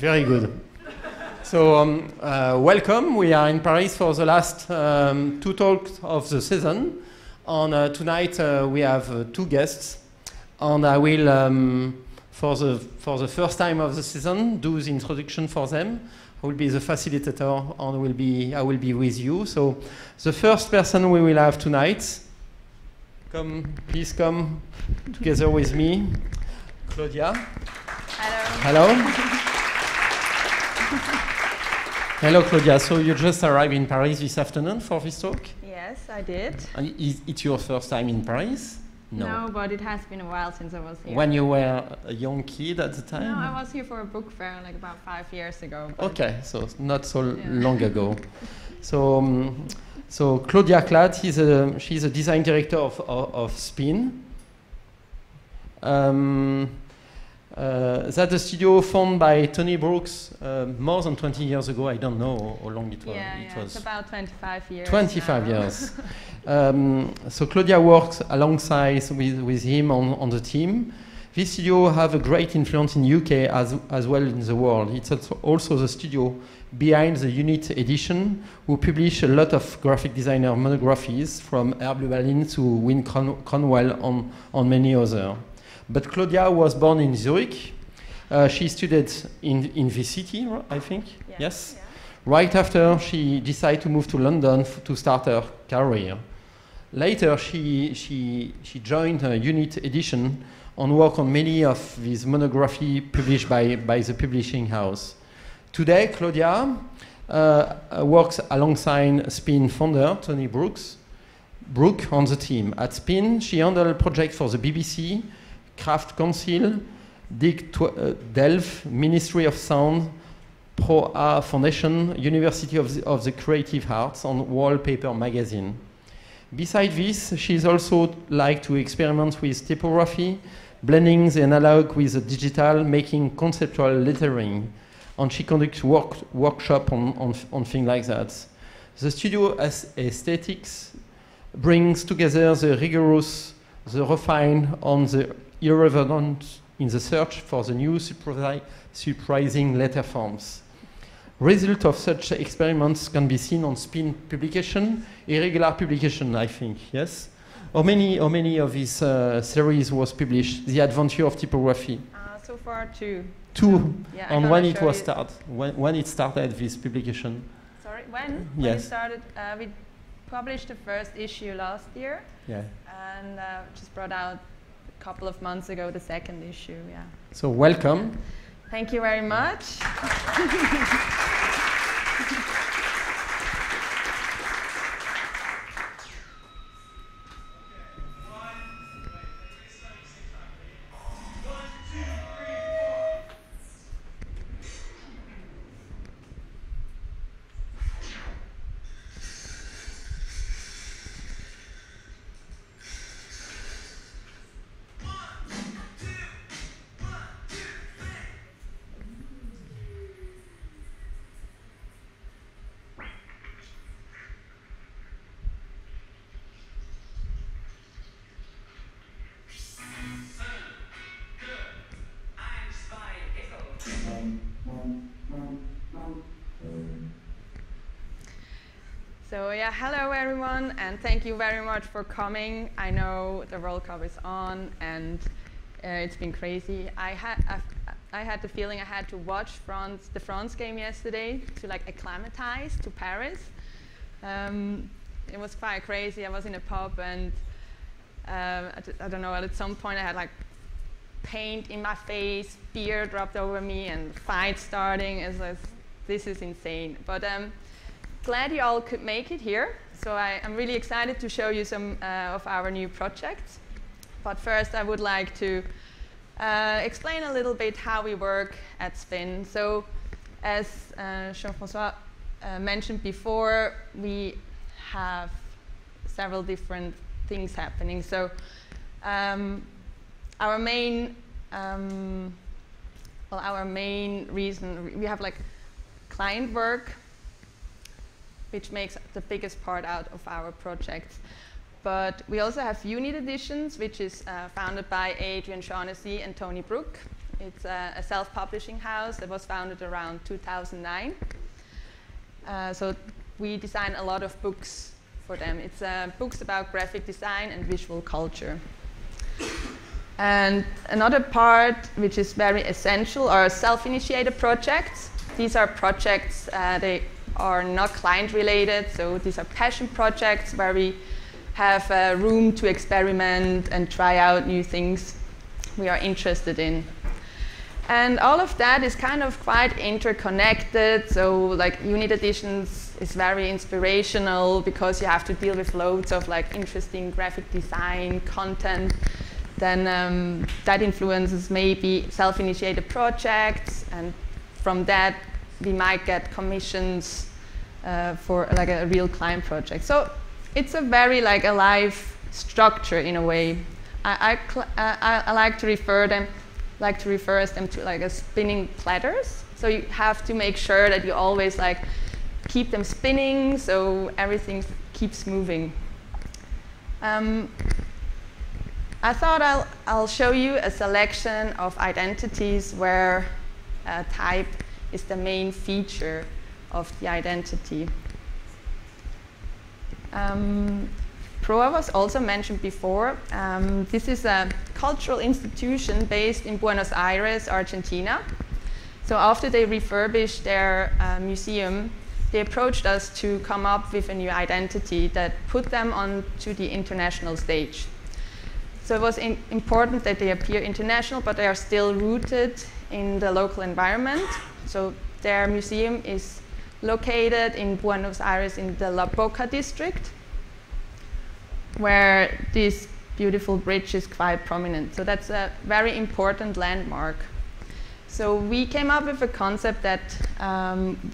Very good. So welcome. We are in Paris for the last 2 talks of the season. And tonight we have 2 guests. And I will, for the first time of the season, do the introduction for them. I will be the facilitator and I will be with you. So the first person we will have tonight, please come together with me, Claudia. Hello. Hello. Hello, Claudia. So you just arrived in Paris this afternoon for this talk? Yes, I did. And is it your first time in Paris? No, but it has been a while since I was here. When you were a young kid at the time? No, I was here for a book fair like about 5 years ago. Okay, so not so long ago. So Claudia Klat, she's a design director of Spin. That's a studio founded by Tony Brooks more than 20 years ago. I don't know how long it was. Yeah, it's about 25 years. 25 years. So Claudia works alongside with him on the team. This studio have a great influence in UK as well in the world. It's also the studio behind the Unit edition, who publish a lot of graphic designer monographies from Herb Lubalin to Win Conwell on many others. But Claudia was born in Zurich. She studied in this city, I think. Yeah. Yes. Yeah. Right after, she decided to move to London to start her career. Later, she joined a Unit edition and worked on many of these monographies published by the publishing house. Today, Claudia works alongside Spin founder Tony Brooke on the team. At Spin, she handled projects for the BBC, Craft Council, Delft, Ministry of Sound, Pro-A Foundation, University of the Creative Arts, and Wallpaper magazine. Besides this, she's also like to experiment with typography, blending the analog with the digital, making conceptual lettering, and she conducts workshop on things like that. The studio aesthetics brings together the rigorous, the refined, and the irreverent in the search for the new surprising letter forms. Result of such experiments can be seen on Spin publication, irregular publication, I think, yes? How many of these series was published? The Adventure of Typography? So far 2. 2? Yeah, and when it was started? When it started, this publication? Sorry, when? Yes. When it started, we published the first issue last year. Yeah. And just brought out a couple of months ago the second issue, yeah. So welcome. Thank you very much. So yeah, hello everyone, and thank you very much for coming. I know the World Cup is on, and it's been crazy. I had the feeling I had to watch the France game yesterday to like acclimatize to Paris. It was quite crazy. I was in a pub, and I don't know. At some point, I had like paint in my face, beer dropped over me, and fight starting. This is insane. But glad you all could make it here. So I'm really excited to show you some of our new projects. But first, I would like to explain a little bit how we work at Spin. So as Jean-François mentioned before, we have several different things happening. So our main reason, we have like client work, which makes the biggest part out of our projects. But we also have unit editions, which is founded by Adrian Shaughnessy and Tony Brooke. It's a self-publishing house that was founded around 2009. So we design a lot of books for them. It's books about graphic design and visual culture. And another part which is very essential are self-initiated projects. These are projects, they are not client related, so these are passion projects where we have room to experiment and try out new things we are interested in. And all of that is kind of quite interconnected, so like unit editions is very inspirational because you have to deal with loads of like interesting graphic design content. Then that influences maybe self-initiated projects, and from that we might get commissions for like a real client project. So it's a very like alive structure in a way. I like to refer them to like a spinning platters. So you have to make sure that you always like keep them spinning so everything keeps moving. I thought I'll show you a selection of identities where type is the main feature of the identity. PROA was also mentioned before. This is a cultural institution based in Buenos Aires, Argentina. So after they refurbished their museum, they approached us to come up with a new identity that put them onto the international stage. So it was important that they appear international, but they are still rooted in the local environment. So their museum is located in Buenos Aires in the La Boca district, where this beautiful bridge is quite prominent. So that's a very important landmark. So we came up with a concept that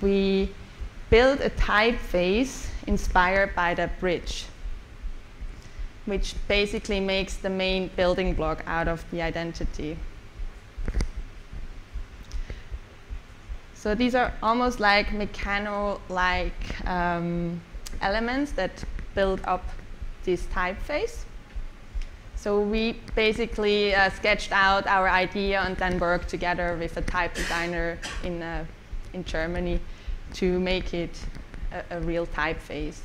we built a typeface inspired by that bridge, which basically makes the main building block out of the identity. So these are almost like mechano-like elements that build up this typeface. So we basically sketched out our idea and then worked together with a type designer in Germany to make it a real typeface.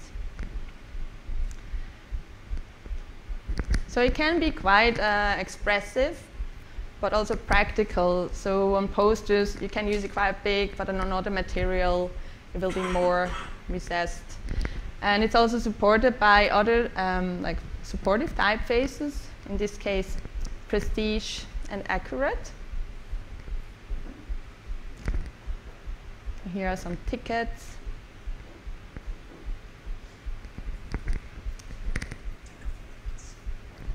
So it can be quite expressive, but also practical. So on posters, you can use it quite big, but on another material, it will be more recessed. And it's also supported by other like supportive typefaces, in this case, Prestige and Accurate. Here are some tickets.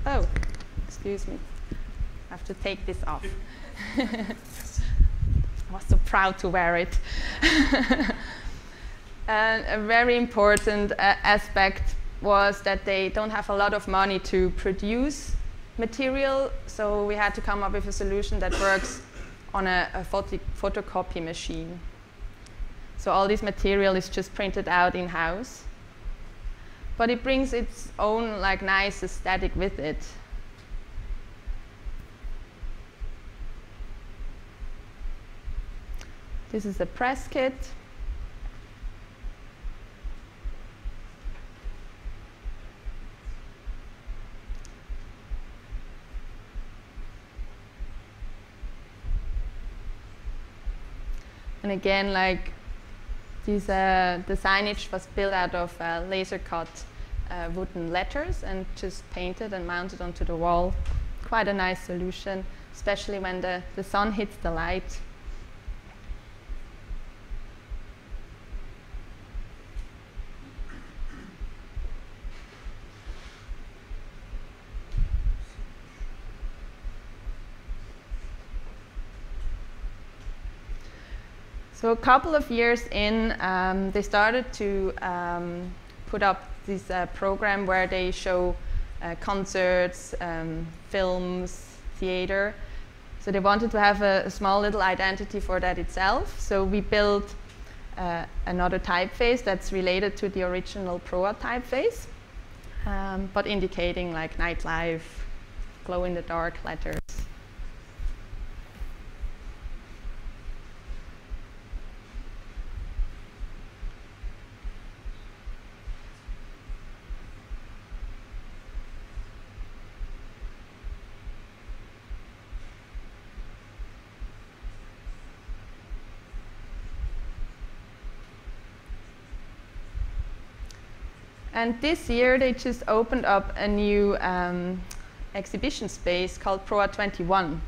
Oh, excuse me. I have to take this off. I was so proud to wear it. And a very important aspect was that they don't have a lot of money to produce material, so we had to come up with a solution that works on a photocopy machine. So all this material is just printed out in-house, but it brings its own like nice aesthetic with it. This is a press kit. And again, like this, the signage was built out of laser cut wooden letters and just painted and mounted onto the wall. Quite a nice solution, especially when the sun hits the light. So a couple of years in, they started to put up this program where they show concerts, films, theater. So they wanted to have a small little identity for that itself. So we built another typeface that's related to the original PROA typeface, but indicating like nightlife, glow-in-the-dark letters. And this year they just opened up a new exhibition space called Proa 21.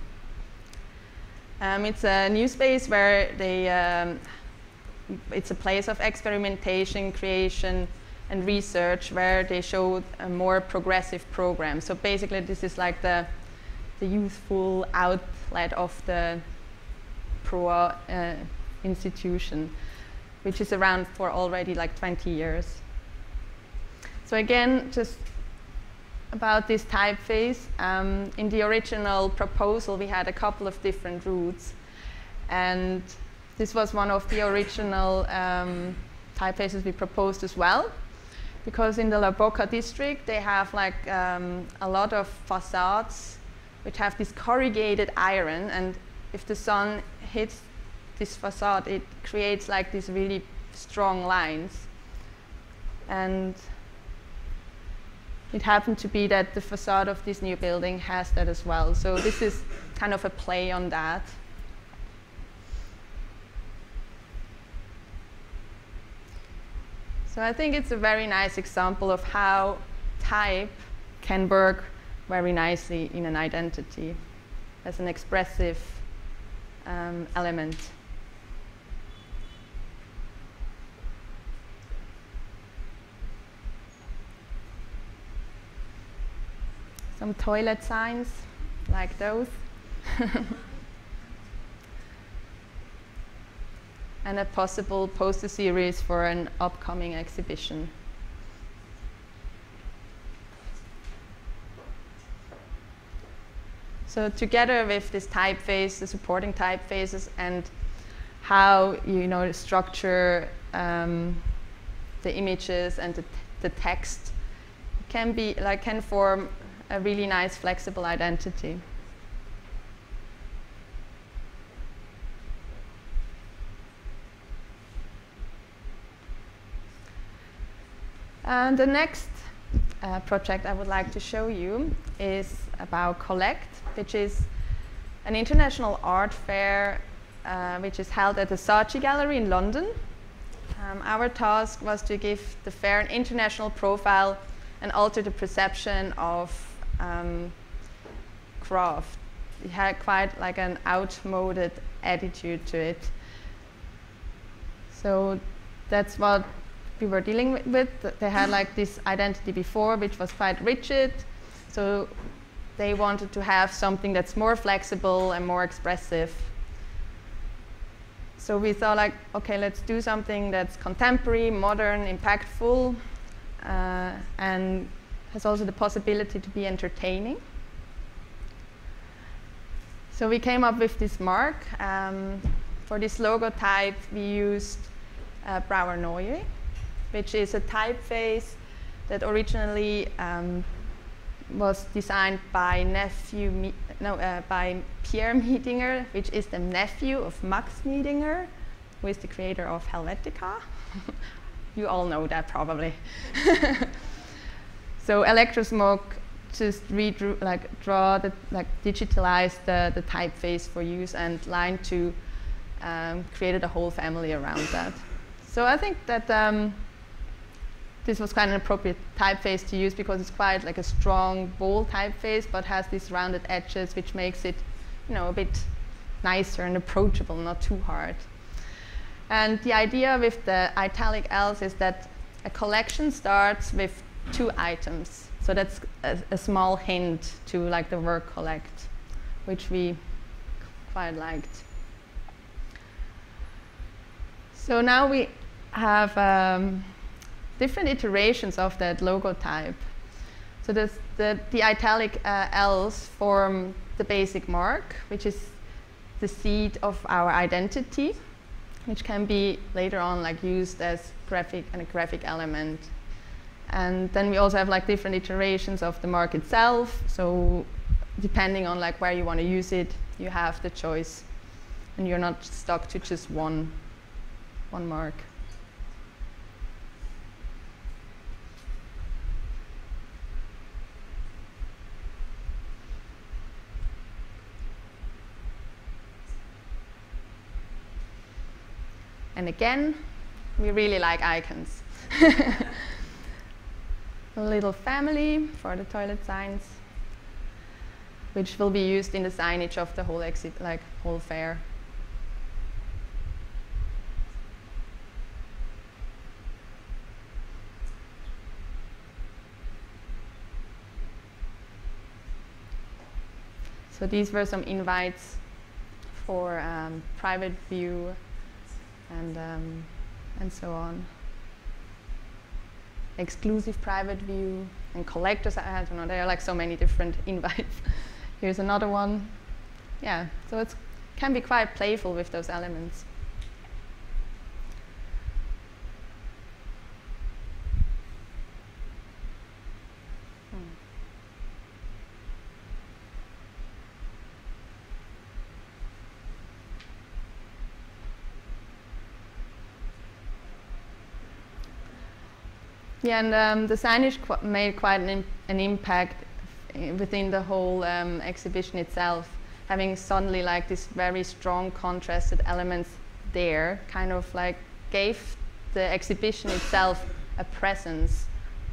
It's a new space where they, it's a place of experimentation, creation, and research where they show a more progressive program. So basically this is like the youthful outlet of the Proa institution, which is around for already like 20 years. So again, just about this typeface, in the original proposal we had a couple of different routes, and this was one of the original typefaces we proposed as well, because in the La Boca district they have like a lot of facades which have this corrugated iron, and if the sun hits this facade it creates like these really strong lines. And it happened to be that the facade of this new building has that as well. So this is kind of a play on that. So I think it's a very nice example of how type can work very nicely in an identity as an expressive element. Some toilet signs, like those. And a possible poster series for an upcoming exhibition. So together with this typeface, the supporting typefaces, and how you structure the images and the text, can form a really nice flexible identity. And the next project I would like to show you is about Collect, which is an international art fair which is held at the Saatchi Gallery in London. Our task was to give the fair an international profile and alter the perception of craft. It had quite like an outmoded attitude to it. So that's what we were dealing with. They had like this identity before, which was quite rigid. So they wanted to have something that's more flexible and more expressive. So we thought like, okay, let's do something that's contemporary, modern, impactful, and has also the possibility to be entertaining. So we came up with this mark. For this logo type, we used Brouwer Neue, which is a typeface that originally was designed by Pierre Miedinger, which is the nephew of Max Miedinger, who is the creator of Helvetica. You all know that probably. So Electrosmog just digitalized the typeface for use, and Line 2 created a whole family around that. So I think that this was quite an appropriate typeface to use because it's quite like a strong, bold typeface, but has these rounded edges, which makes it, a bit nicer and approachable, not too hard. And the idea with the italic L's is that a collection starts with 2 items. So that's a small hint to like the word collect, which we quite liked. So now we have different iterations of that logo type. So the italic L's form the basic mark, which is the seed of our identity, which can be later on used as a graphic element. And then we also have different iterations of the mark itself. So depending on where you want to use it, you have the choice, and you're not stuck to just one mark. And again, we really like icons. a little family for the toilet signs, which will be used in the signage of the whole whole fair. So these were some invites for private view and so on. Exclusive private view and collectors. I don't know. There are like so many different invites. Here's another one. Yeah. So it can be quite playful with those elements. Yeah, and the signage made quite an impact within the whole exhibition itself. Having suddenly like this very strong contrasted elements there, kind of like gave the exhibition itself a presence,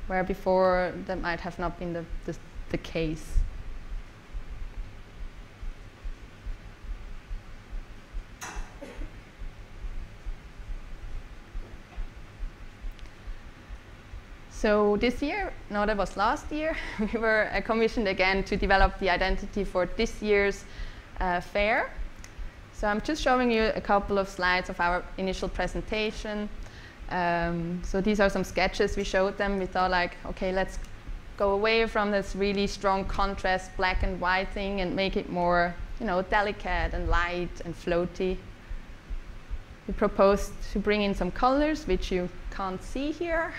where before that might have not been the case. So this year, no, that was last year, we were commissioned again to develop the identity for this year's fair. So I'm just showing you a couple of slides of our initial presentation. So these are some sketches we showed them. We thought like, okay, let's go away from this really strong contrast, black and white thing, and make it more, delicate and light and floaty. We proposed to bring in some colors, which you can't see here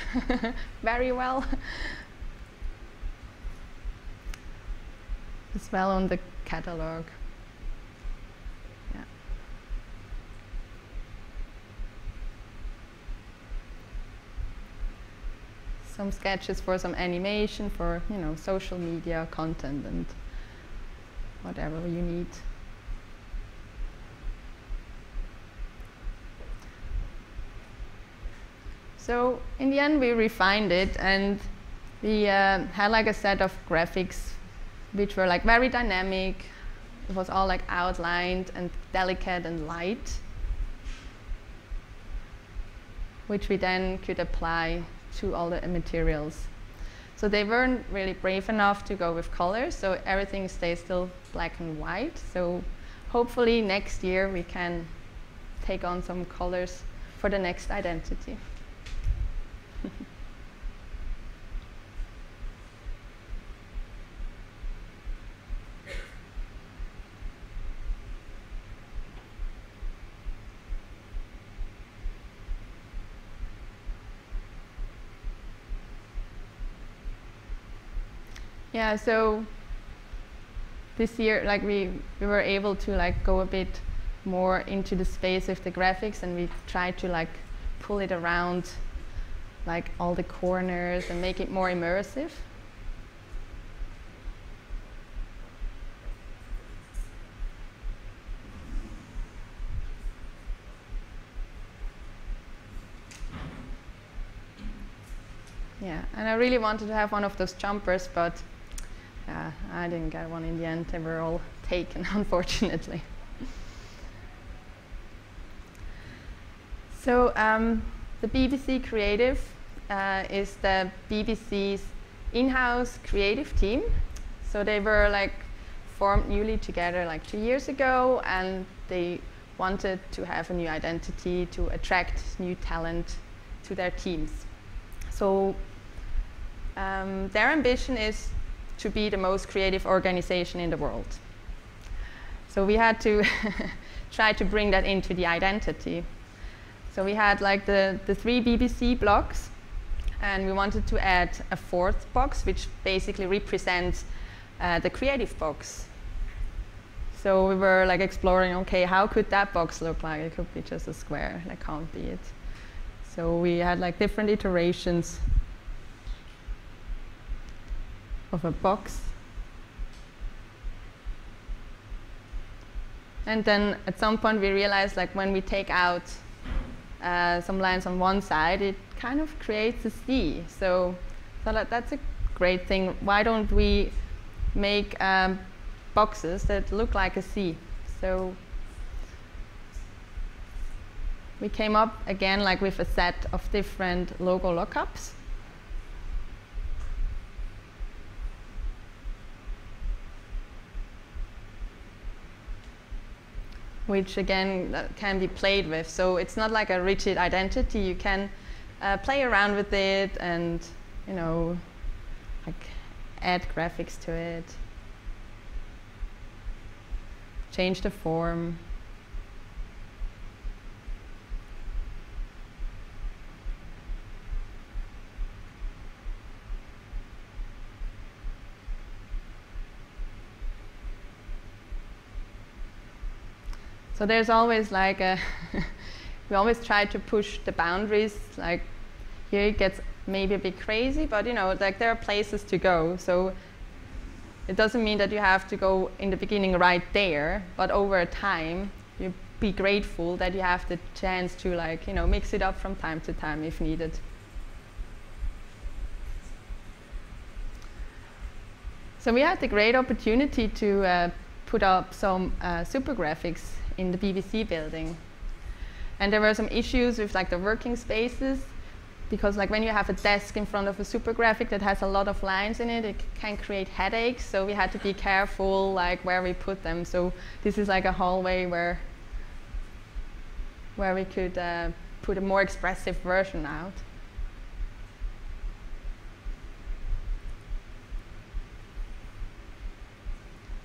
very well. As well on the catalog. Yeah. Some sketches for some animation, for social media content and whatever you need. So in the end, we refined it, and we had like a set of graphics which were like very dynamic. It was all like outlined and delicate and light, which we then could apply to all the materials. So they weren't really brave enough to go with colors, so everything stays still black and white. So hopefully next year we can take on some colors for the next identity. Yeah, so this year, like we were able to like go a bit more into the space with the graphics, and we tried to like pull it around like all the corners and make it more immersive. Yeah, and I really wanted to have one of those jumpers, but I didn't get one in the end. They were all taken, unfortunately. So the BBC Creative is the BBC's in-house creative team. So they were like formed newly together like 2 years ago, and they wanted to have a new identity to attract new talent to their teams. So their ambition is to be the most creative organization in the world. So we had to try to bring that into the identity. So we had like the 3 BBC blocks, and we wanted to add a 4th box, which basically represents the creative box. So we were like exploring, okay, how could that box look like? It could be just a square, that can't be it. So we had like different iterations of a box. And then at some point we realized, like when we take out some lines on one side, it kind of creates a C. So So that's a great thing. Why don't we make boxes that look like a C? So we came up again like with a set of different logo lookups. Which again can be played with. So it's not like a rigid identity. You can play around with it and, you know, like add graphics to it, change the form. So there's always like a, we always try to push the boundaries. Like here it gets maybe a bit crazy, but you know, like there are places to go. So it doesn't mean that you have to go in the beginning right there, but over time, you be grateful that you have the chance to like, you know, mix it up from time to time if needed. So we had the great opportunity to put up some super graphics in the BBC building. And there were some issues with like the working spaces, because like when you have a desk in front of a super graphic that has a lot of lines in it, it can create headaches. So we had to be careful like where we put them. So this is like a hallway where we could put a more expressive version out.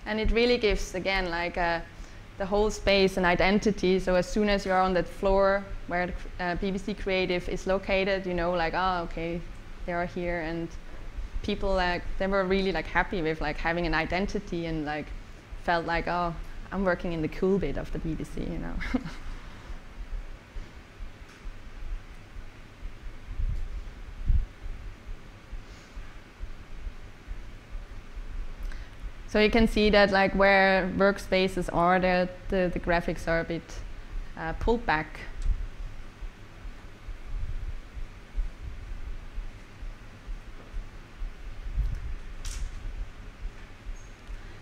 And it really gives, again, like the whole space an identity. So as soon as you're on that floor where the BBC Creative is located, you know, like, oh, okay, they are here. And people, like, they were really like happy with like having an identity and like felt like, oh, I'm working in the cool bit of the BBC, you know. So you can see that like where workspaces are, the graphics are a bit pulled back.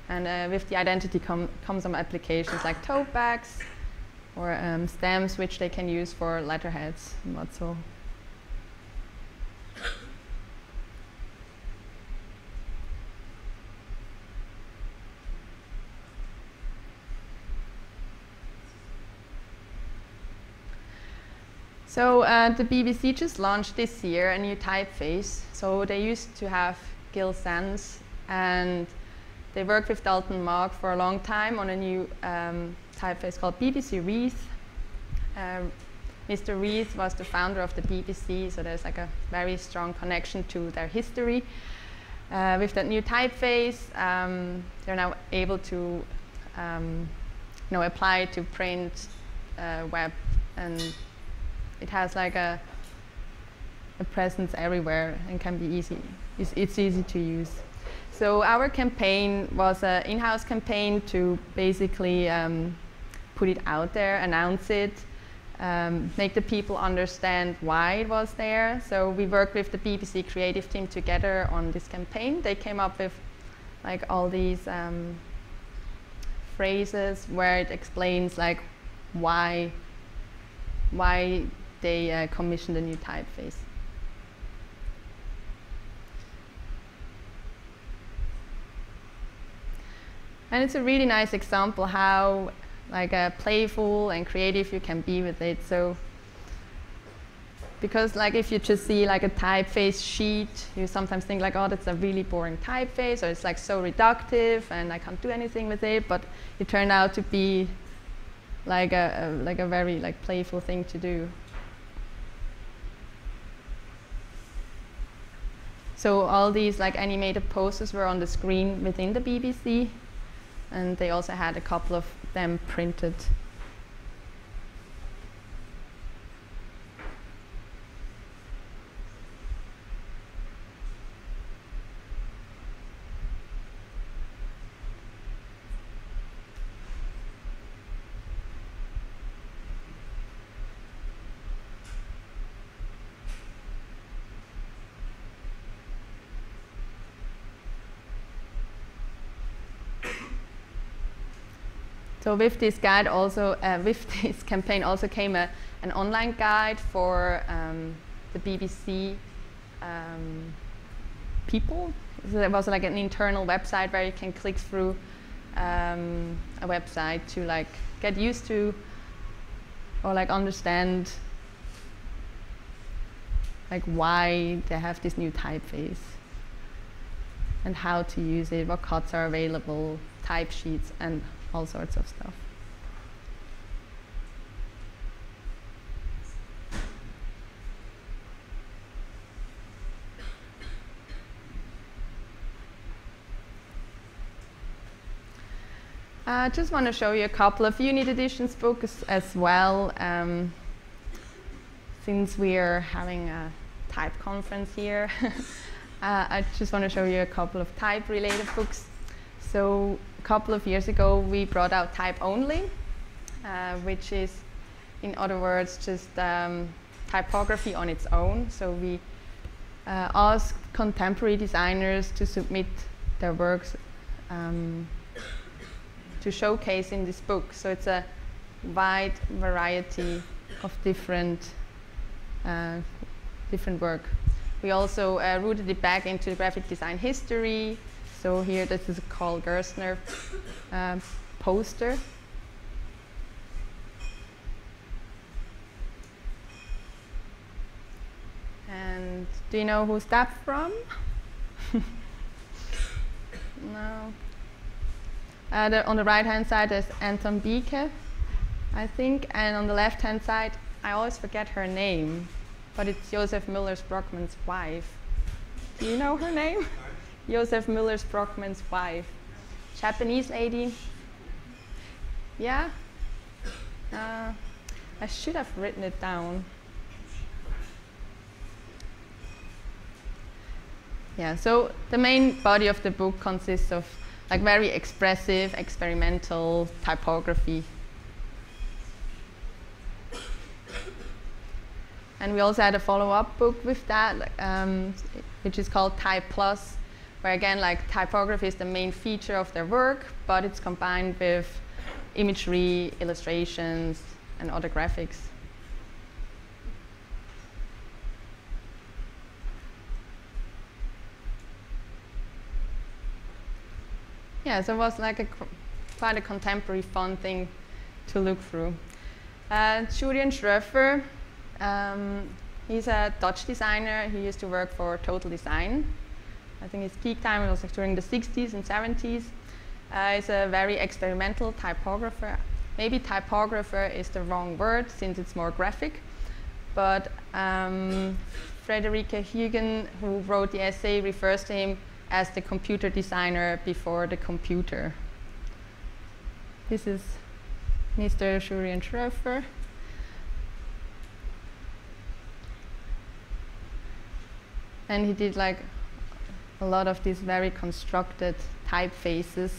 And with the identity come some applications like tote bags or stamps, which they can use for letterheads and what so. So the BBC just launched this year a new typeface. So they used to have Gill Sans, and they worked with Dalton Mark for a long time on a new typeface called BBC Reith. Mr. Reith was the founder of the BBC, so there's like a very strong connection to their history. With that new typeface, they're now able to apply to print, web, and it has like a presence everywhere and can be easy. It's easy to use. So our campaign was an in-house campaign to basically put it out there, announce it, make the people understand why it was there. So we worked with the BBC creative team together on this campaign. They came up with like all these phrases where it explains like why they commissioned a new typeface. And it's a really nice example how like playful and creative you can be with it. So, because like if you just see like a typeface sheet, you sometimes think like, oh, that's a really boring typeface, or it's like so reductive and I can't do anything with it. But it turned out to be like a very like playful thing to do. So all these like animated posters were on the screen within the BBC, and they also had a couple of them printed. So with this guide also, with this campaign also came an online guide for the BBC people. So it was like an internal website where you can click through a website to like get used to or like understand like why they have this new typeface and how to use it, what cuts are available, type sheets, and all sorts of stuff. I just want to show you a couple of unit editions books as well. Since we are having a type conference here, I just want to show you a couple of type-related books. So a couple of years ago, we brought out Type Only, which is, in other words, just typography on its own. So we asked contemporary designers to submit their works to showcase in this book. So it's a wide variety of different work. We also rooted it back into the graphic design history. So here, this is a Carl Gerstner poster. And do you know who's that from? No. On the right-hand side, there's Anton Bieke, I think, and on the left-hand side, I always forget her name, but it's Josef Müller-Brockmann's wife. Do you know her name? Josef Müller-Brockmann's wife. Japanese lady. Yeah? I should have written it down. Yeah, so the main body of the book consists of like very expressive, experimental typography. And we also had a follow-up book with that, which is called Type Plus, where again, like typography is the main feature of their work, but it's combined with imagery, illustrations, and other graphics. Yeah, so it was like quite a contemporary, fun thing to look through. Julian Schröfer, he's a Dutch designer. He used to work for Total Design. I think his peak time was like during the 60s and 70s. He's a very experimental typographer. Maybe typographer is the wrong word since it's more graphic. But Frederike Huygen, who wrote the essay, refers to him as the computer designer before the computer. This is Mr. Julian Schröfer. And he did like a lot of these very constructed typefaces.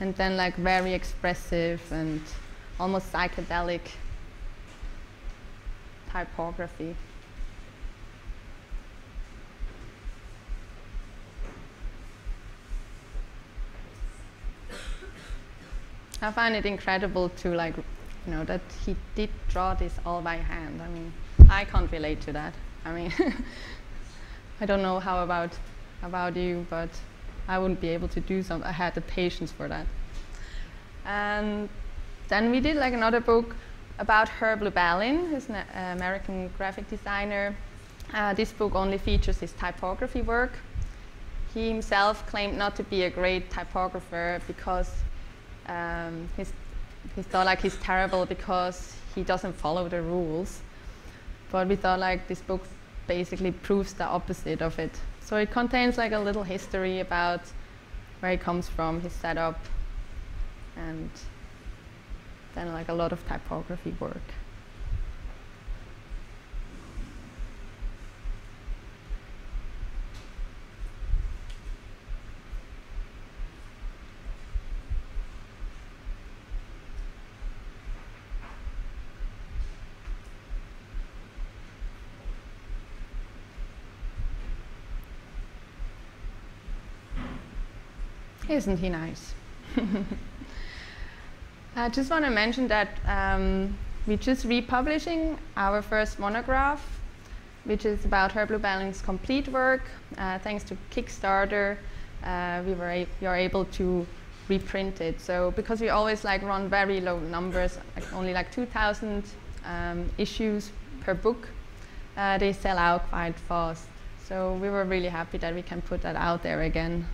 And then like very expressive and almost psychedelic typography. I find it incredible to like, you know, that he did draw this all by hand. I mean, I can't relate to that. I mean, I don't know how about you, but I wouldn't be able to do something. I had the patience for that. And then we did like another book about Herb Lubalin, who's an American graphic designer. This book only features his typography work. He himself claimed not to be a great typographer because he thought like he's terrible because he doesn't follow the rules. But we thought like this book basically proves the opposite of it. So it contains like a little history about where he comes from, his setup, and then like a lot of typography work. Isn't he nice? I just want to mention that we're just republishing our first monograph, which is about Her Blue Belling's complete work. Thanks to Kickstarter, we are able to reprint it. So because we always like run very low numbers, like only like 2,000 issues per book, they sell out quite fast. So we were really happy that we can put that out there again.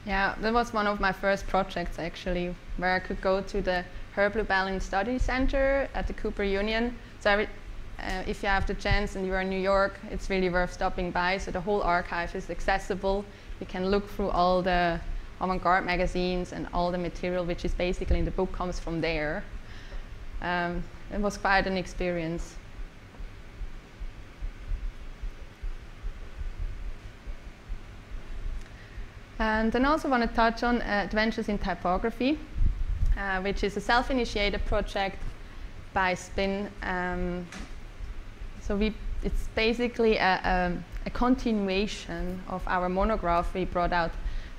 Yeah, that was one of my first projects actually, where I could go to the Her Blue Belling Study Center at the Cooper Union. So if you have the chance and you're in New York, it's really worth stopping by. So the whole archive is accessible. You can look through all the avant-garde magazines, and all the material which is basically in the book comes from there. It was quite an experience. And then I also want to touch on Adventures in Typography, which is a self-initiated project by Spin. It's basically a continuation of our monograph we brought out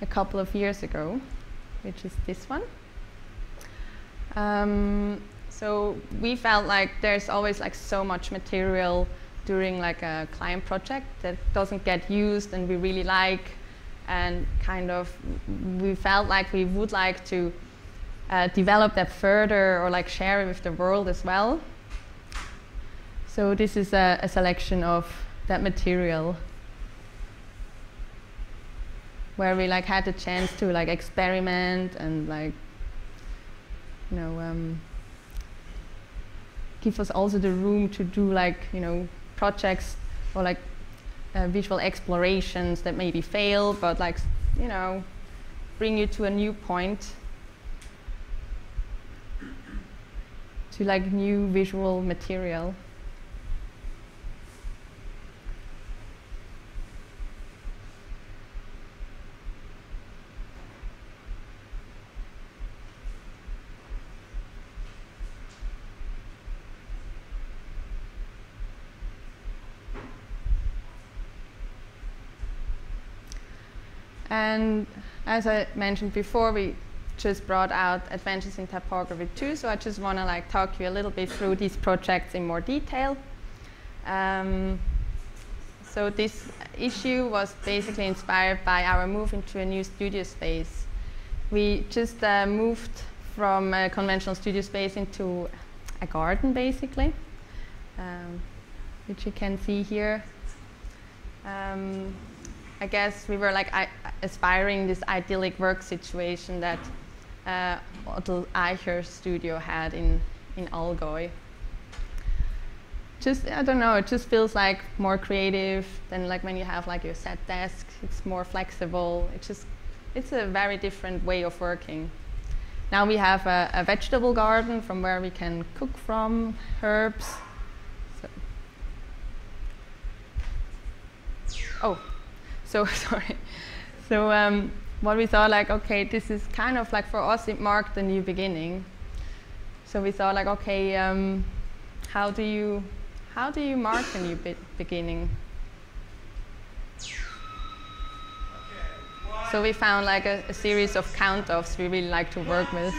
a couple of years ago, which is this one. So we felt like there's always like so much material during like a client project that doesn't get used and we really like. And kind of, we felt like we would like to develop that further or like share it with the world as well. So this is a selection of that material where we like had the chance to like experiment and like, you know, give us also the room to do like, you know, projects or like visual explorations that maybe fail, but like, you know, bring you to a new point, to like new visual material. And as I mentioned before, we just brought out Adventures in Typography 2, so I just want to like talk you a little bit through these projects in more detail. So this issue was basically inspired by our move into a new studio space. We just moved from a conventional studio space into a garden, basically, which you can see here. I guess we were like aspiring this idyllic work situation that Otto Eicher's studio had in Allgäu. Just, I don't know, it just feels like more creative than like when you have like your set desk. It's more flexible. It's a very different way of working. Now we have a vegetable garden from where we can cook from, herbs. So sorry. So what we thought, like, okay, this is kind of like, for us, it marked a new beginning. So we thought, like, okay, how do you mark a new beginning? So we found like a series of count-offs we really like to work with.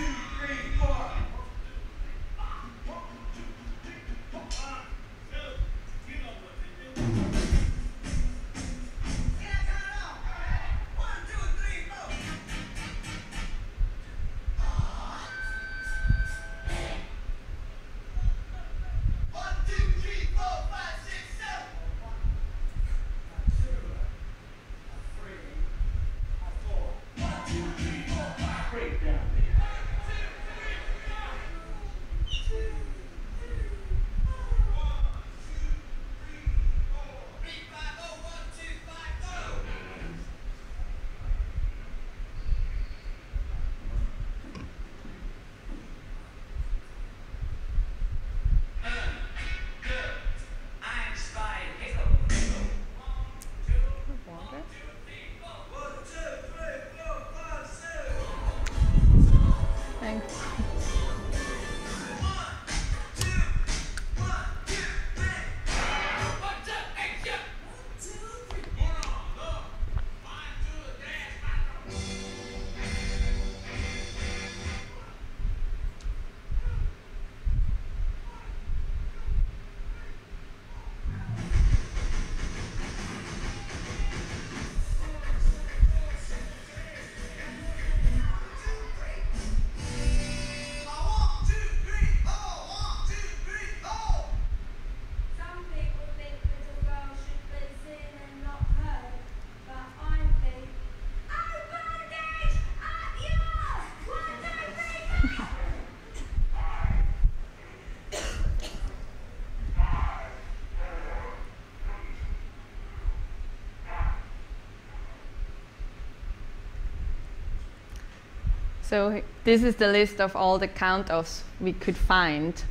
So this is the list of all the count-offs we could find.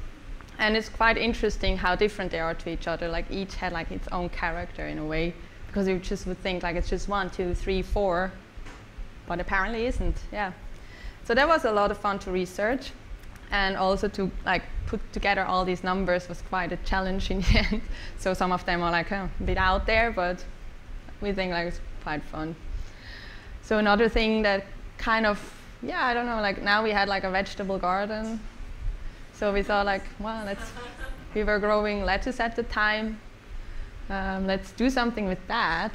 And it's quite interesting how different they are to each other. Like each had like its own character in a way, because you just would think like it's just 1, 2, 3, 4, but apparently isn't. Yeah. So that was a lot of fun to research, and also to like put together all these numbers was quite a challenge in the end. So some of them are like a bit out there, but we think like it's quite fun. So another thing that kind of, yeah, I don't know, like now we had like a vegetable garden. So we thought like, well, we were growing lettuce at the time. Let's do something with that.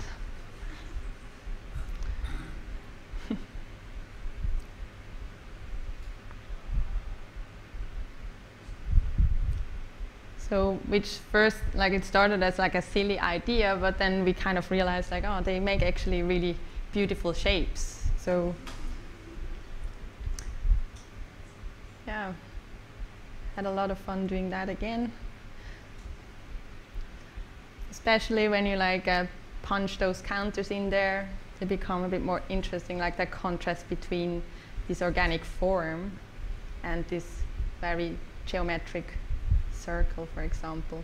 So which first, like it started as like a silly idea, but then we kind of realized like, oh, they make actually really beautiful shapes. So yeah, had a lot of fun doing that again. Especially when you like punch those counters in there, they become a bit more interesting, like that contrast between this organic form and this very geometric circle, for example.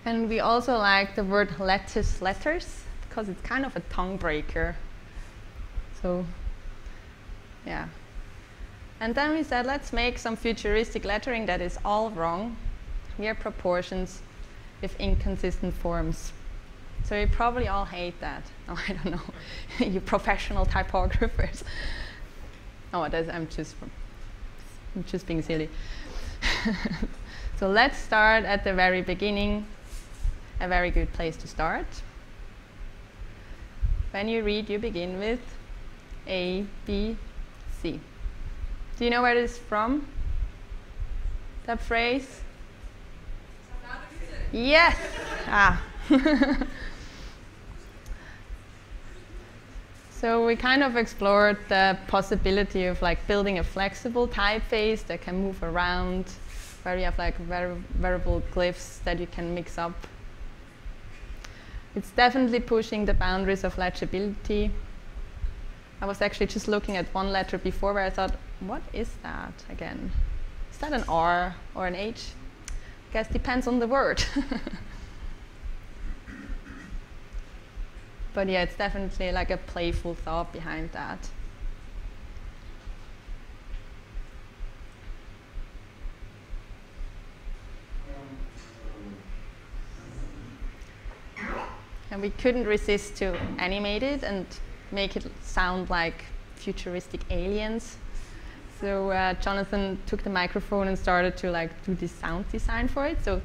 And we also like the word lettuce letters, because it's kind of a tongue breaker. So, yeah. And then we said, let's make some futuristic lettering that is all wrong, weird proportions with inconsistent forms. So you probably all hate that. Oh, I don't know, you professional typographers. Oh, I'm just being silly. So let's start at the very beginning. A very good place to start. When you read, you begin with A, B, C. Do you know where it is from? That phrase? Yes! Ah. So we kind of explored the possibility of like building a flexible typeface that can move around, where you have like variable glyphs that you can mix up. It's definitely pushing the boundaries of legibility. I was actually just looking at one letter before where I thought, what is that again? Is that an R or an H? I guess depends on the word. But yeah, it's definitely like a playful thought behind that. And we couldn't resist to animate it and make it sound like futuristic aliens. So Jonathan took the microphone and started to like do this sound design for it. So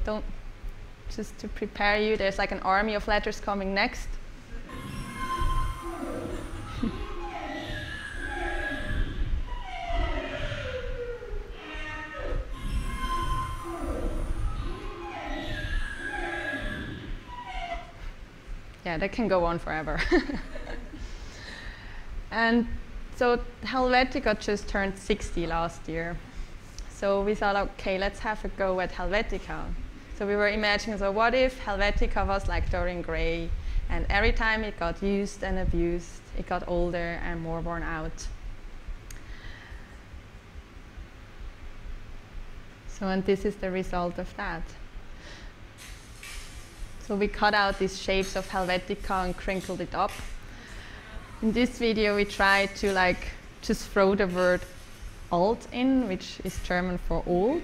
just to prepare you, there's like an army of letters coming next. Yeah, that can go on forever. And so Helvetica just turned 60 last year. So we thought, okay, let's have a go at Helvetica. So we were imagining, so what if Helvetica was like Dorian Gray, and every time it got used and abused, it got older and more worn out. So, and this is the result of that. So we cut out these shapes of Helvetica and crinkled it up. In this video, we tried to like just throw the word alt in, which is German for old,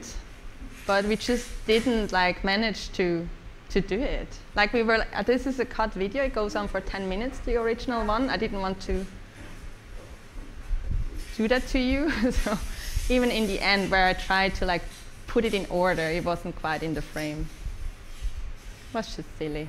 but we just didn't like manage to do it. Like we were, this is a cut video, it goes on for 10 minutes, the original one. I didn't want to do that to you. So even in the end, where I tried to like put it in order, it wasn't quite in the frame. It was just silly.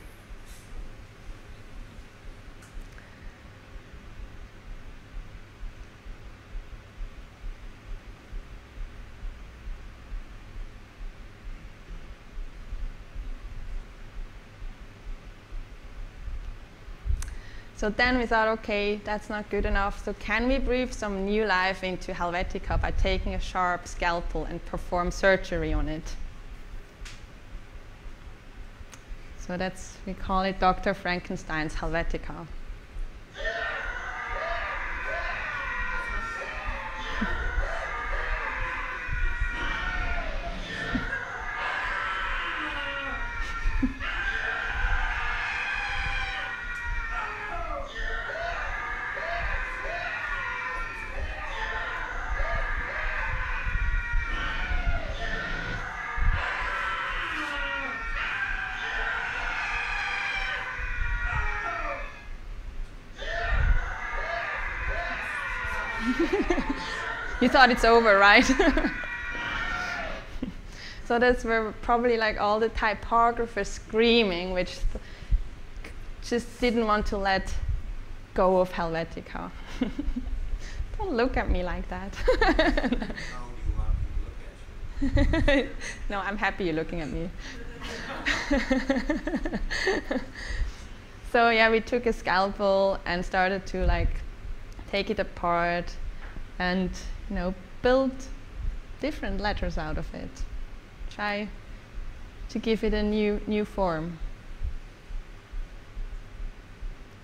So then we thought, okay, that's not good enough. So can we breathe some new life into Helvetica by taking a sharp scalpel and perform surgery on it? So that's, we call it Dr. Frankenstein's Helvetica. You thought it's over, right? So that's where probably like all the typographers screaming, which just didn't want to let go of Helvetica. Don't look at me like that. How do you want me to look at you? No, I'm happy you're looking at me. So yeah, we took a scalpel and started to like take it apart and, you know, build different letters out of it. Try to give it a new form.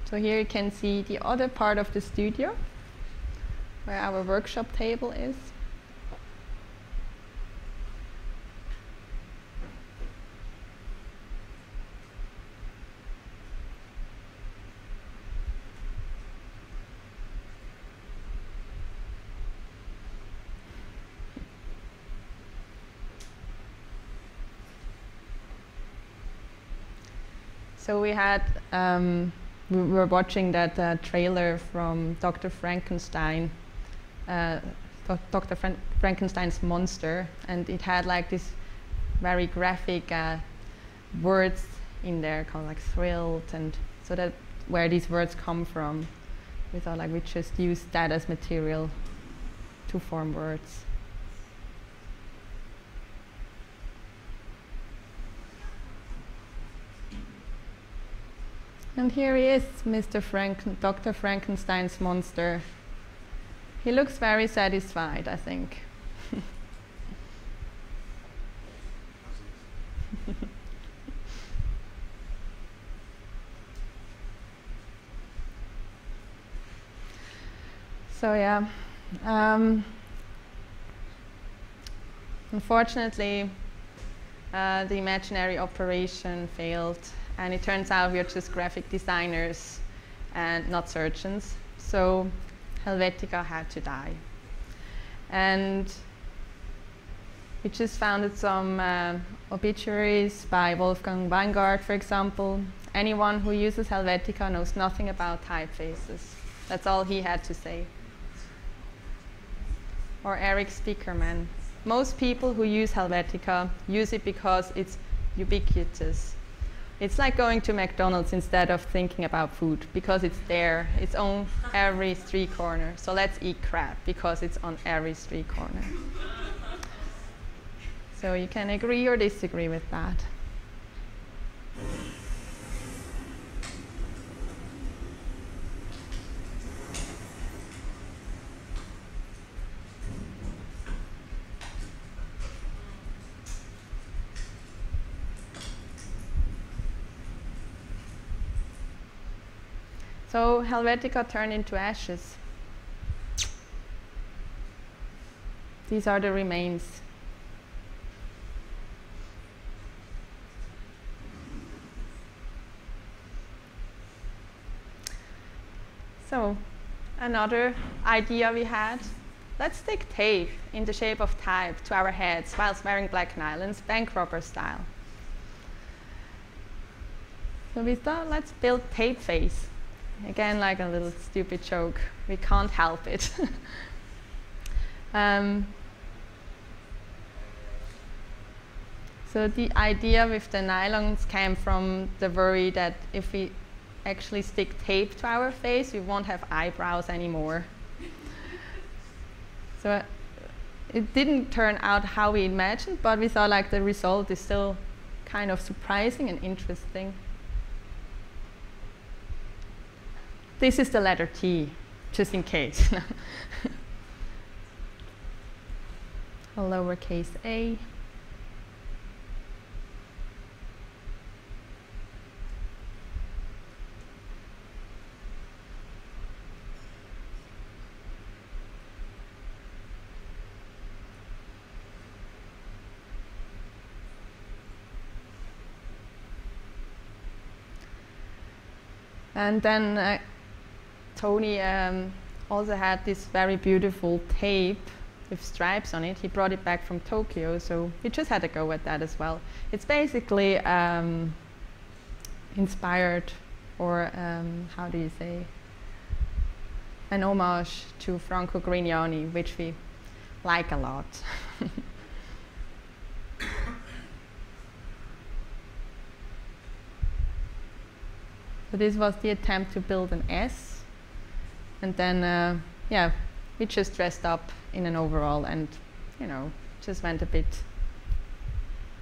So here you can see the other part of the studio, where our workshop table is. So we had, we were watching that trailer from Dr. Frankenstein, Frankenstein's monster, and it had like this very graphic words in there called like thrilled, and so that where these words come from, we thought like we just use that as material to form words. And here he is, Dr. Frankenstein's monster. He looks very satisfied, I think. So yeah, unfortunately, the imaginary operation failed. And it turns out we are just graphic designers and not surgeons. So Helvetica had to die. And we just founded some obituaries by Wolfgang Weingart, for example. Anyone who uses Helvetica knows nothing about typefaces. That's all he had to say. Or Eric Spiekerman. Most people who use Helvetica use it because it's ubiquitous. It's like going to McDonald's instead of thinking about food, because it's there. It's on every street corner. So let's eat crab, because it's on every street corner. So you can agree or disagree with that. So Helvetica turned into ashes. These are the remains. So another idea we had, let's stick tape in the shape of type to our heads whilst wearing black nylons, bank robber style. So we thought, let's build tape face. Again, like a little stupid joke. We can't help it. So the idea with the nylons came from the worry that if we actually stick tape to our face, we won't have eyebrows anymore. So it didn't turn out how we imagined, but we thought like the result is still kind of surprising and interesting. this is the letter T, just in case. A lowercase a. And then Tony also had this very beautiful tape with stripes on it. He brought it back from Tokyo, so we just had a go at that as well. It's basically inspired, or how do you say, an homage to Franco Grignani, which we like a lot. So this was the attempt to build an S, and then yeah, we just dressed up in an overall and, you know, just went a bit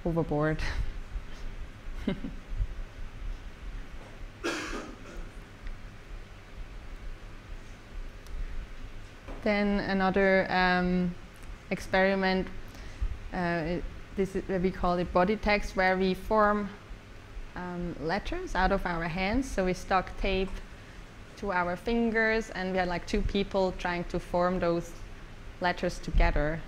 overboard. Then another experiment, this is, we call it body text, where we form letters out of our hands. So we stuck tape to our fingers, and we had like 2 people trying to form those letters together.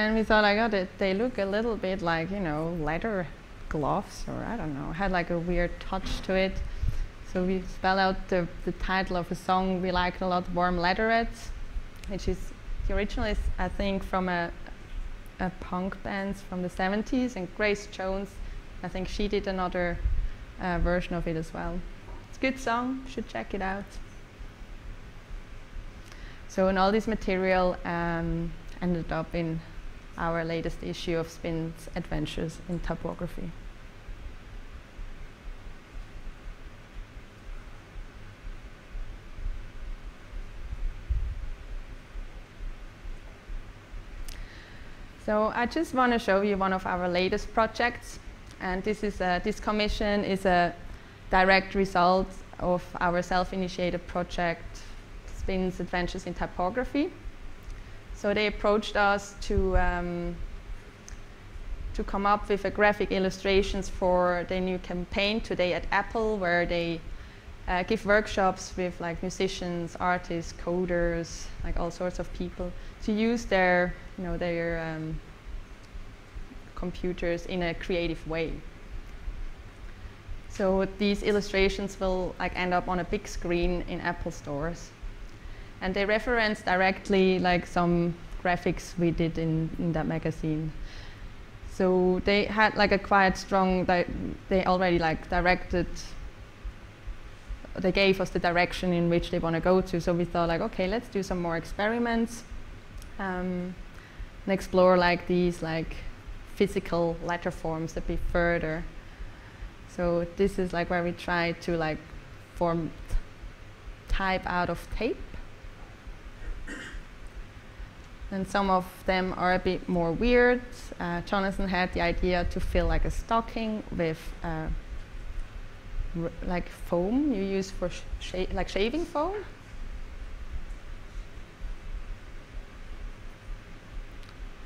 And we thought, like, oh, they look a little bit like, you know, leather gloves, or I don't know, had like a weird touch to it. So we spelled out the title of a song we liked a lot, Warm Leatherettes, which is, the original is, I think, from a punk band from the 70s, and Grace Jones, I think she did another version of it as well. It's a good song, you should check it out. So, and all this material ended up in our latest issue of Spin's Adventures in Typography. So I just want to show you one of our latest projects, and this is this commission is a direct result of our self-initiated project, Spin's Adventures in Typography. So they approached us to come up with graphic illustrations for their new campaign Today at Apple, where they give workshops with like musicians, artists, coders, like all sorts of people to use their, you know, their computers in a creative way. So these illustrations will like end up on a big screen in Apple stores. And they reference directly like some graphics we did in that magazine. So they had like a quite strong, they already like directed, they gave us the direction in which they want to go to. So we thought like, okay, let's do some more experiments and explore like these like physical letter forms a bit further. So this is like where we try to like form type out of tape. And some of them are a bit more weird. Jonathan had the idea to fill like a stocking with like foam you use for like shaving foam.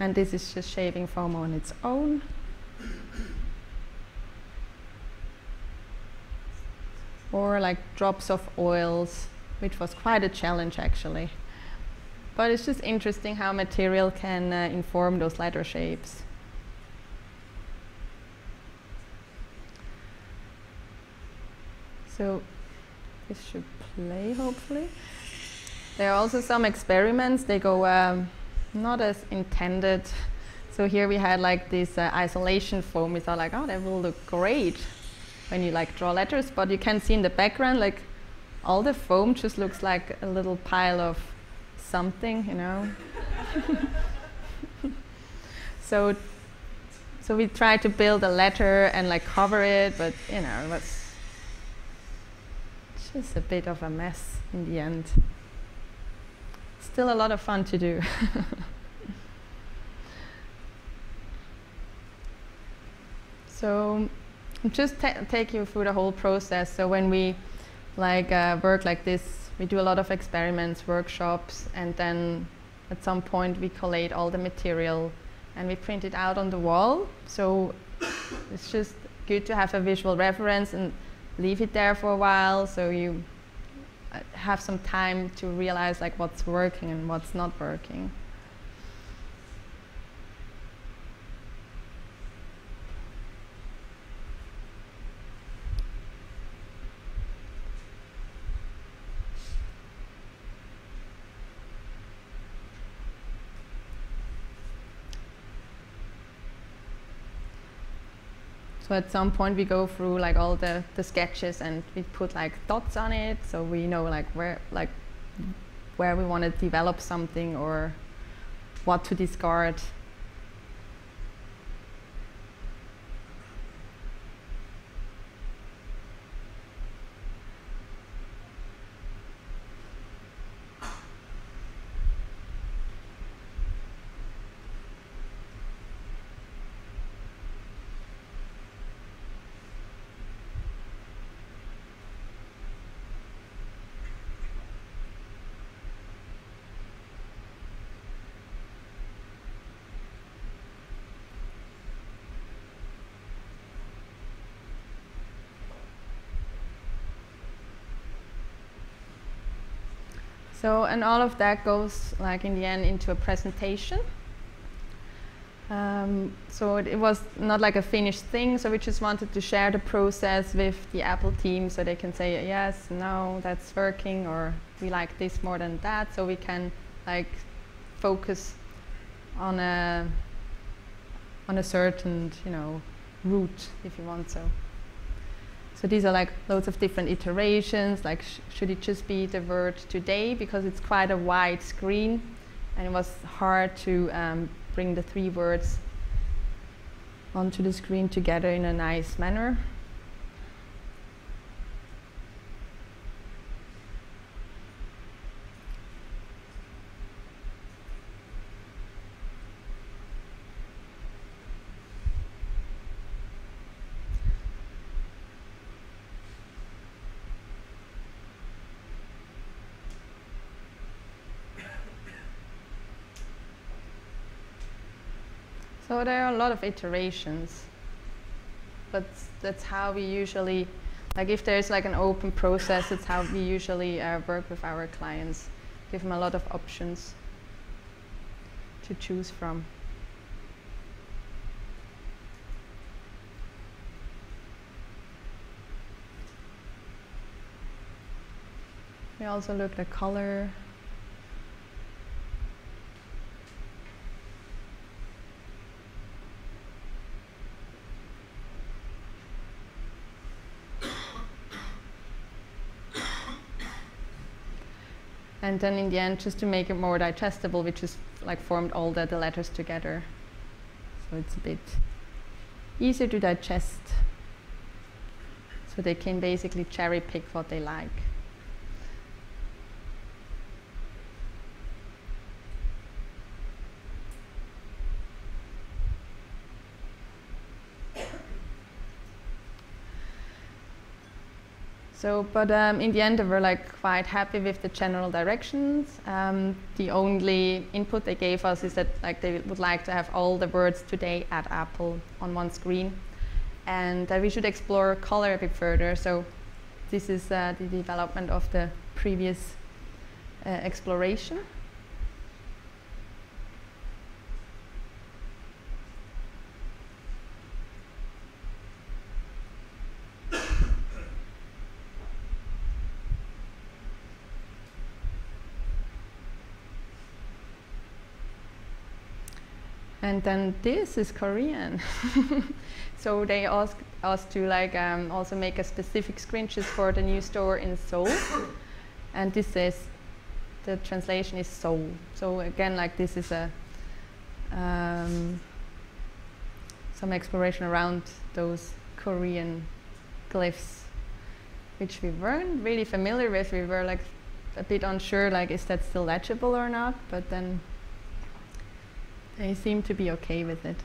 And this is just shaving foam on its own. Or like drops of oils, which was quite a challenge actually. But it's just interesting how material can inform those letter shapes. So this should play, hopefully. There are also some experiments. They go not as intended. So here we had like this isolation foam. We thought like, oh, that will look great when you like draw letters. But you can see in the background, like all the foam just looks like a little pile of something, you know. So we tried to build a letter and like cover it, but you know, it was just a bit of a mess in the end. Still a lot of fun to do. So just take you through the whole process. So when we work like this, we do a lot of experiments, workshops, and then at some point we collate all the material and we print it out on the wall. So it's just good to have a visual reference and leave it there for a while, so you have some time to realize like what's working and what's not working. So at some point we go through like all the sketches and we put like dots on it, so we know like where we want to develop something or what to discard. So, and all of that goes, like in the end, into a presentation. So it was not like a finished thing, so we just wanted to share the process with the Apple team so they can say, yes, no, that's working, or we like this more than that, so we can like focus on a certain, you know, route, if you want so. So these are like loads of different iterations, like should it just be the word today, because it's quite a wide screen and it was hard to bring the 3 words onto the screen together in a nice manner. So there are a lot of iterations, but that's how we usually, like if there's like an open process, it's how we usually work with our clients, give them a lot of options to choose from. We also looked at color. And then in the end, just to make it more digestible, we just like formed all the letters together. So it's a bit easier to digest. So they can basically cherry pick what they like. So, but in the end, they were like quite happy with the general directions. The only input they gave us is that like they would like to have all the words today at Apple on one screen, and that we should explore color a bit further. So, this is the development of the previous exploration. And then this is Korean. So they asked us to like also make a specific screen just for the new store in Seoul. And this is, the translation is Seoul. So again, like this is a some exploration around those Korean glyphs, which we weren't really familiar with. We were like a bit unsure, like, is that still legible or not? But then they seemed to be okay with it.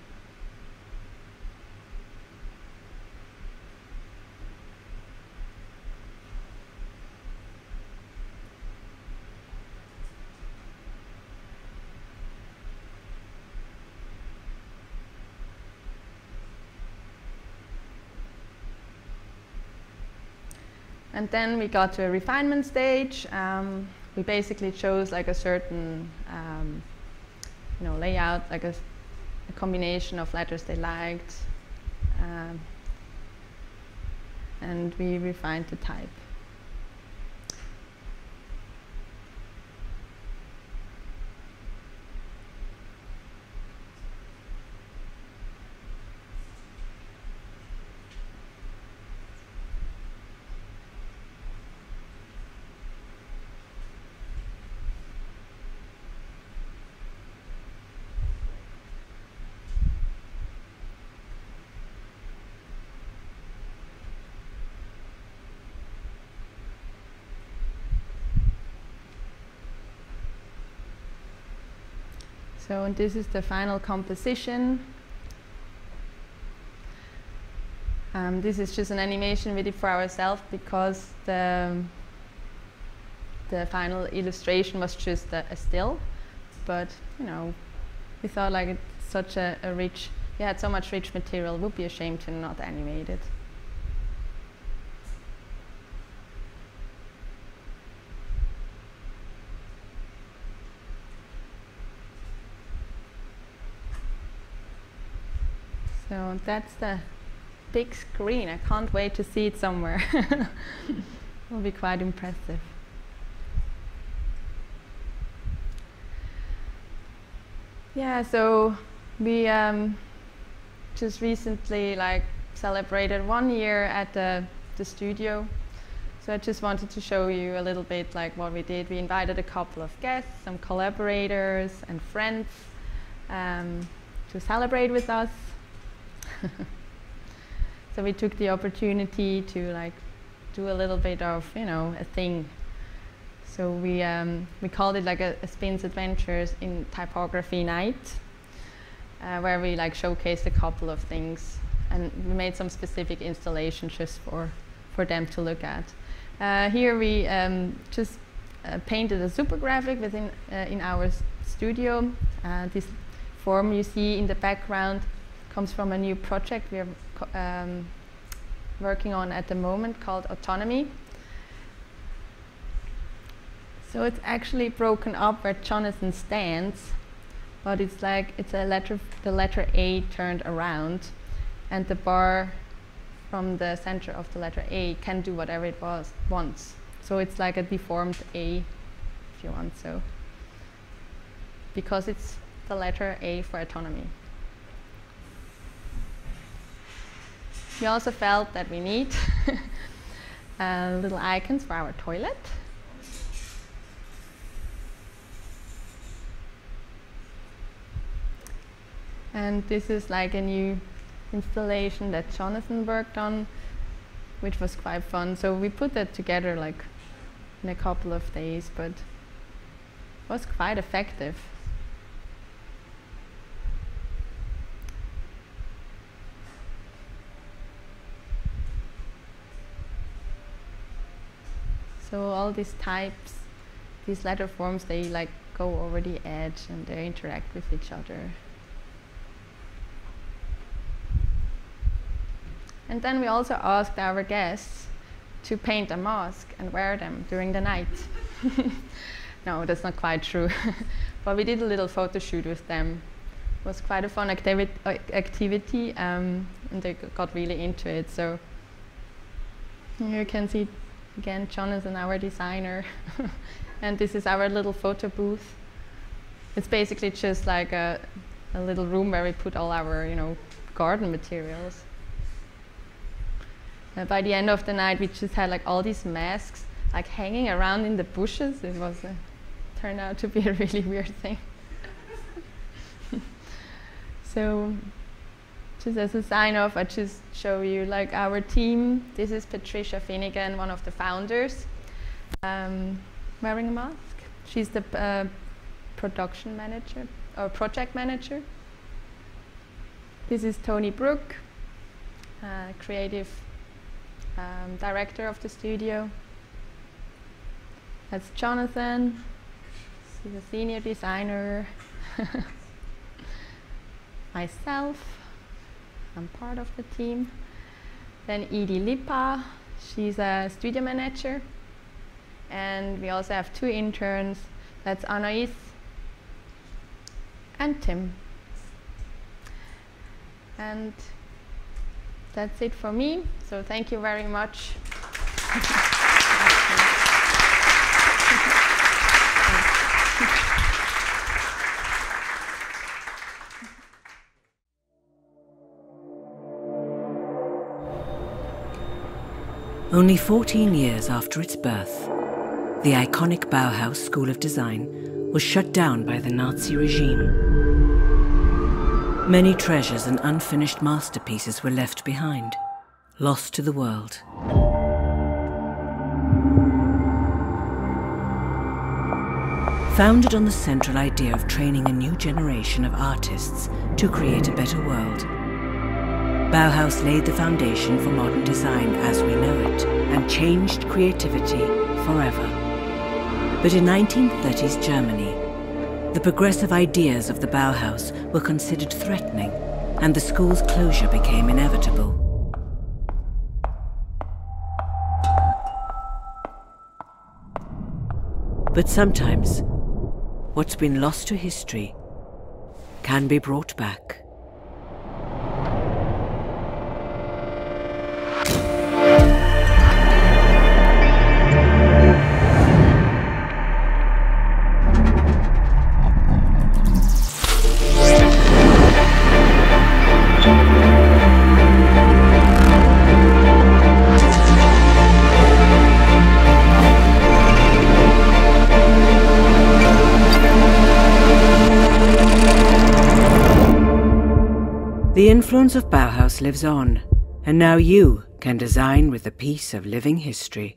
And then we got to a refinement stage. We basically chose like a certain layout, like a combination of letters they liked, and we refined the type. So this is the final composition. This is just an animation we did for ourselves because the final illustration was just a still. But we thought like it's such a rich, we had so much rich material, it would be a shame to not animate it. So that's the big screen. I can't wait to see it somewhere. It'll be quite impressive. Yeah, so we just recently celebrated 1 year at the studio. So I just wanted to show you a little bit what we did. We invited a couple of guests, some collaborators and friends to celebrate with us. So we took the opportunity to do a little bit of a thing. So we called it a Spin's Adventures in Typography Night, where we showcased a couple of things, and we made some specific installations just for them to look at. Here we just painted a super graphic within in our studio. This form you see in the background comes from a new project we are working on at the moment called Autonomy. So it's actually broken up where Jonathan stands, but it's the letter A turned around, and the bar from the center of the letter A can do whatever it wants. So it's like a deformed A, if you want so, because it's the letter A for autonomy. We also felt that we need little icons for our toilet. And this is a new installation that Jonathan worked on, which was quite fun. So we put that together in a couple of days, but it was quite effective. So all these types, these letter forms, they go over the edge and they interact with each other. And then we also asked our guests to paint a mask and wear them during the night. No, that's not quite true. But we did a little photo shoot with them. It was quite a fun activity, and they got really into it. So here you can see again Jonathan, our designer. And this is our little photo booth. It's basically just a little room where we put all our garden materials. By the end of the night, we just had all these masks hanging around in the bushes. It was turned out to be a really weird thing. So just as a sign-off, I just show you like our team. This is Patricia Finnegan, one of the founders, wearing a mask. She's the production manager or project manager. This is Tony Brook, creative director of the studio. That's Jonathan. He's a senior designer. Myself, I'm part of the team. Then Edie Lipa, she's a studio manager. And we also have 2 interns. That's Anais and Tim. And that's it for me. So thank you very much. Only 14 years after its birth, the iconic Bauhaus School of Design was shut down by the Nazi regime. Many treasures and unfinished masterpieces were left behind, lost to the world. Founded on the central idea of training a new generation of artists to create a better world, Bauhaus laid the foundation for modern design as we know it and changed creativity forever. But in 1930s Germany, the progressive ideas of the Bauhaus were considered threatening, and the school's closure became inevitable. But sometimes, what's been lost to history can be brought back. The influence of Bauhaus lives on, and now you can design with a piece of living history.